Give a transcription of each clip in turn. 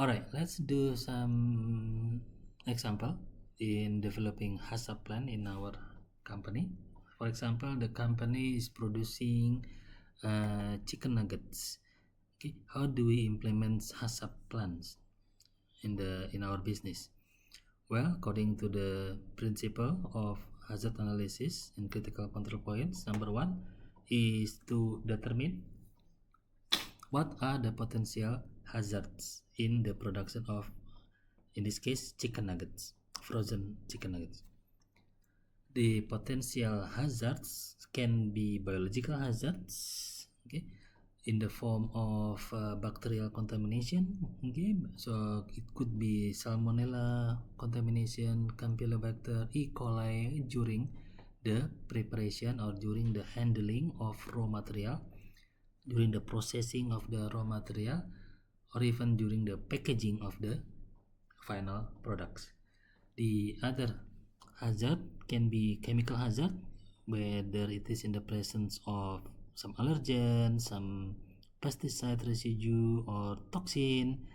Alright, let's do some example in developing HACCP plan in our company. For example, the company is producing chicken nuggets. Okay, how do we implement HACCP plans in our business? Well, according to the principle of hazard analysis and critical control points, number one is to determine what are the potential hazards in the production of, in this case, chicken nuggets, frozen chicken nuggets. The potential hazards can be biological hazards, okay, in the form of bacterial contamination, okay, so it could be salmonella contamination, campylobacter, E. coli during the preparation or during the handling of raw material, during the processing of the raw material, or even during the packaging of the final products. The other hazard can be chemical hazard, whether it is in the presence of some allergen, some pesticide residue or toxin,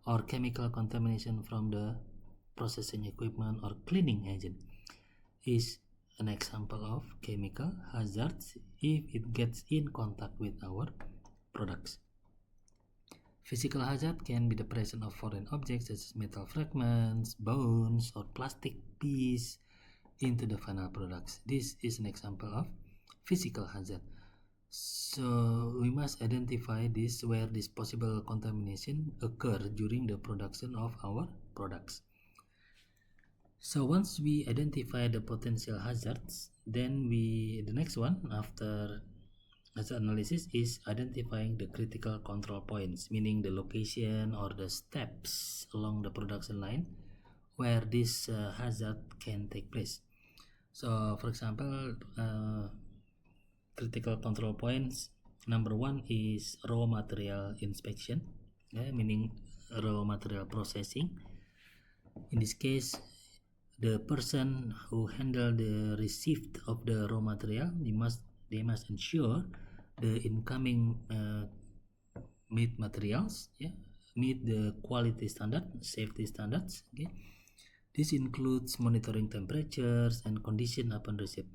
or chemical contamination from the processing equipment or cleaning agent is an example of chemical hazards if it gets in contact with our products. Physical hazard can be the presence of foreign objects such as metal fragments, bones, or plastic piece into the final products. This is an example of physical hazard. So we must identify this where this possible contamination occur during the production of our products. So once we identify the potential hazards, then the next one after hazard analysis is identifying the critical control points, meaning the location or the steps along the production line where this hazard can take place. So for example, critical control points, number one is raw material inspection, meaning raw material processing. In this case, the person who handle the receipt of the raw material, they must ensure the incoming meat materials meet the quality standard, safety standards. Okay, this includes monitoring temperatures and condition upon receipt.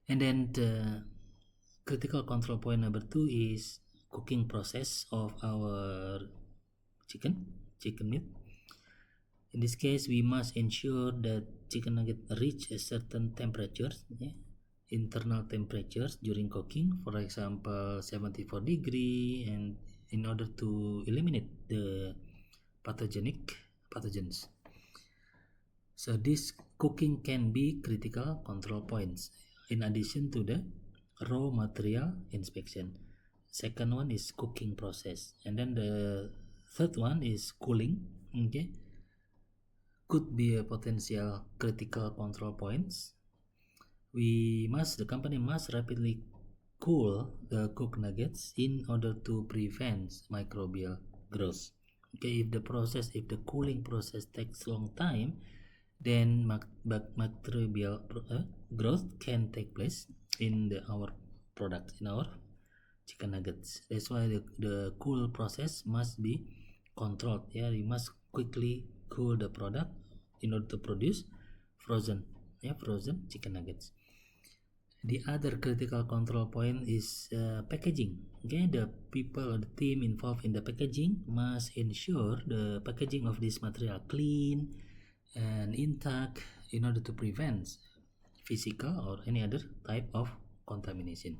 And then the critical control point number two is cooking process of our chicken meat. In this case, we must ensure that chicken nugget reach a certain temperatures, internal temperatures during cooking, for example 74 degree, and in order to eliminate the pathogens. So this cooking can be critical control points in addition to the raw material inspection. Second one is cooking process, and then the third one is cooling. Okay, could be a potential critical control points. The company must rapidly cool the cooked nuggets in order to prevent microbial growth. Okay, if the cooling process takes long time, then microbial growth can take place in our product, in our chicken nuggets. That's why the cool process must be controlled. You must quickly cool the product in order to produce frozen chicken nuggets. The other critical control point is packaging. Okay, the people or the team involved in the packaging must ensure the packaging of this material clean and intact in order to prevent physical or any other type of contamination.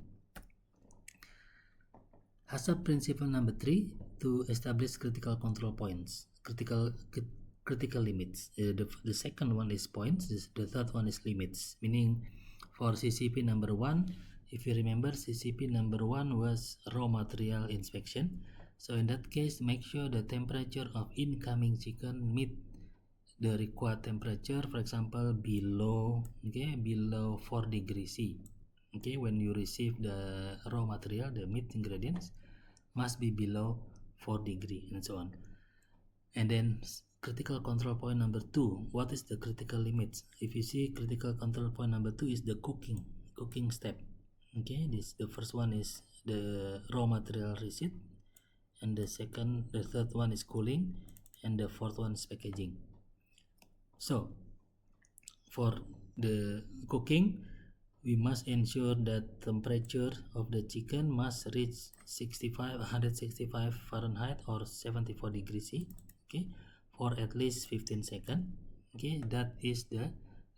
HACCP principle number 3, to establish critical control points, critical limits. The second one is points, the third one is limits, meaning for CCP number 1, if you remember, CCP number 1 was raw material inspection. So in that case, make sure the temperature of incoming chicken meet the required temperature, for example below 4 degrees C. Okay, when you receive the raw material, the meat ingredients must be below 4 degree and so on. And then critical control point number 2, what is the critical limits? If you see, critical control point number 2 is the cooking step. Okay, the first one is the raw material receipt, and the third one is cooling, and the fourth one is packaging. So for the cooking, we must ensure that temperature of the chicken must reach 165 Fahrenheit or 74 degrees C, okay, for at least 15 seconds. Okay, that is the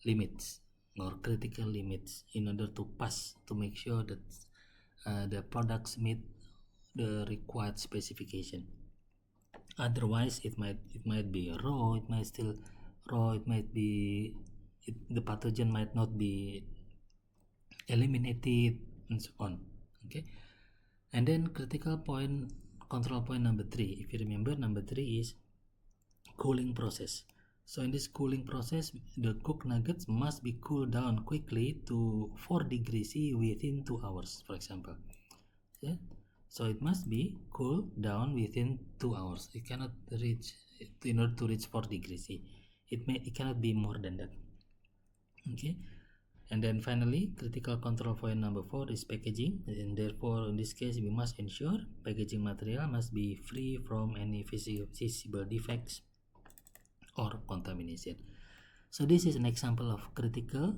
limits or critical limits in order to pass, to make sure that the products meet the required specification. Otherwise, it might be raw, it might still raw, it might be the pathogen might not be eliminated, and so on. Okay, and then control point number 3, if you remember, number 3 is cooling process. So in this cooling process, the cooked nuggets must be cooled down quickly to 4 degrees C within 2 hours, for example. Yeah? So it must be cooled down within 2 hours. It cannot reach, in order to reach 4 degrees C. It cannot be more than that. Okay. And then finally, critical control point number 4 is packaging, and therefore in this case we must ensure packaging material must be free from any visible defects or contamination. So this is an example of critical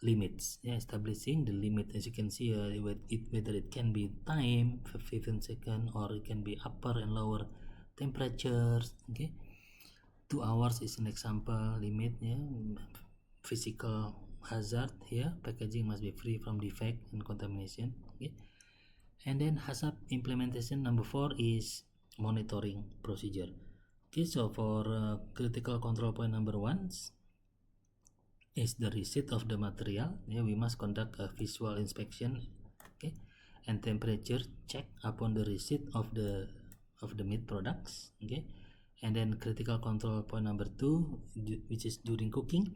limits, establishing the limit. As you can see, whether it can be time, 15 seconds, or it can be upper and lower temperatures. Okay, 2 hours is an example limit. Physical hazard here, packaging must be free from defect and contamination. Okay, and then HACCP implementation number 4 is monitoring procedure. Okay, so for critical control point number 1 is the receipt of the material. We must conduct a visual inspection, okay, and temperature check upon the receipt of the meat products. Okay, and then critical control point number 2, which is during cooking,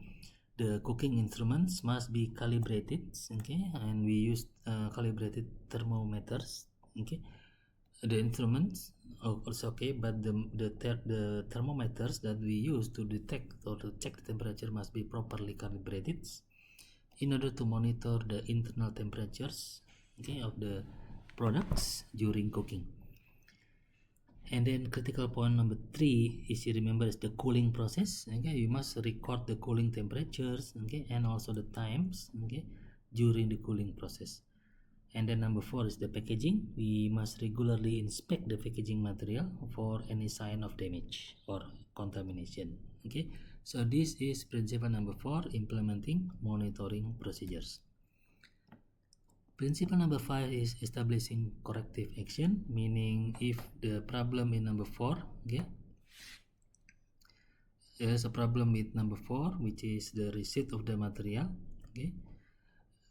the cooking instruments must be calibrated. Okay, and we use calibrated thermometers. Okay, the instruments also okay, but the thermometers that we use to detect or to check the temperature must be properly calibrated in order to monitor the internal temperatures, okay, of the products during cooking. And then critical point number 3 is, you remember, is the cooling process. Okay, you must record the cooling temperatures, okay, and also the times, okay, during the cooling process. And then number 4 is the packaging. We must regularly inspect the packaging material for any sign of damage or contamination. Okay, so this is principle number 4, implementing monitoring procedures. Principle number 5 is establishing corrective action, meaning if the problem in number 4, okay, there's a problem with number 4, which is the receipt of the material, okay,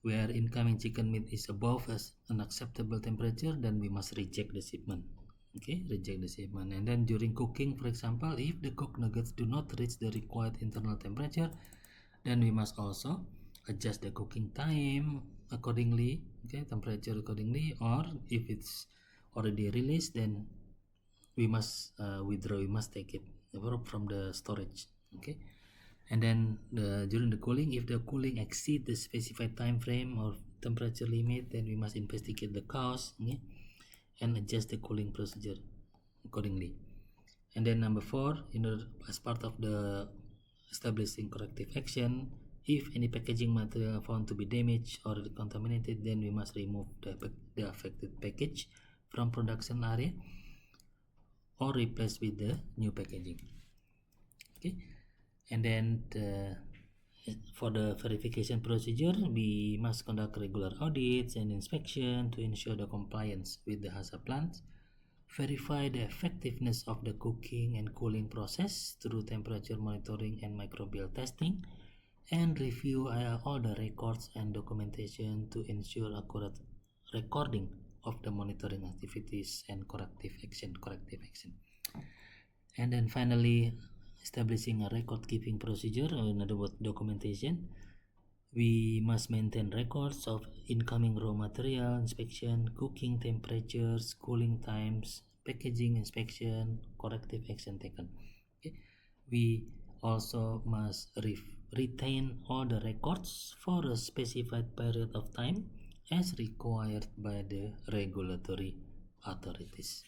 where incoming chicken meat is above an acceptable temperature, then we must reject the shipment. Okay, reject the shipment. And then during cooking, for example, if the cooked nuggets do not reach the required internal temperature, then we must also adjust the cooking time accordingly, okay, temperature accordingly, or if it's already released, then we must withdraw, we must take it from the storage. Okay, and then during the cooling, if the cooling exceeds the specified time frame or temperature limit, then we must investigate the cause, okay, and adjust the cooling procedure accordingly. And then number 4, as part of the establishing corrective action, if any packaging material found to be damaged or contaminated, then we must remove the affected package from production area or replace with the new packaging. Okay, and then for the verification procedure, we must conduct regular audits and inspection to ensure the compliance with the HACCP plans, verify the effectiveness of the cooking and cooling process through temperature monitoring and microbial testing, and review all the records and documentation to ensure accurate recording of the monitoring activities and corrective action. And then finally, establishing a record keeping procedure, or in other words, documentation. We must maintain records of incoming raw material inspection, cooking temperatures, cooling times, packaging inspection, corrective action taken. Okay. We also must retain all the records for a specified period of time as required by the regulatory authorities.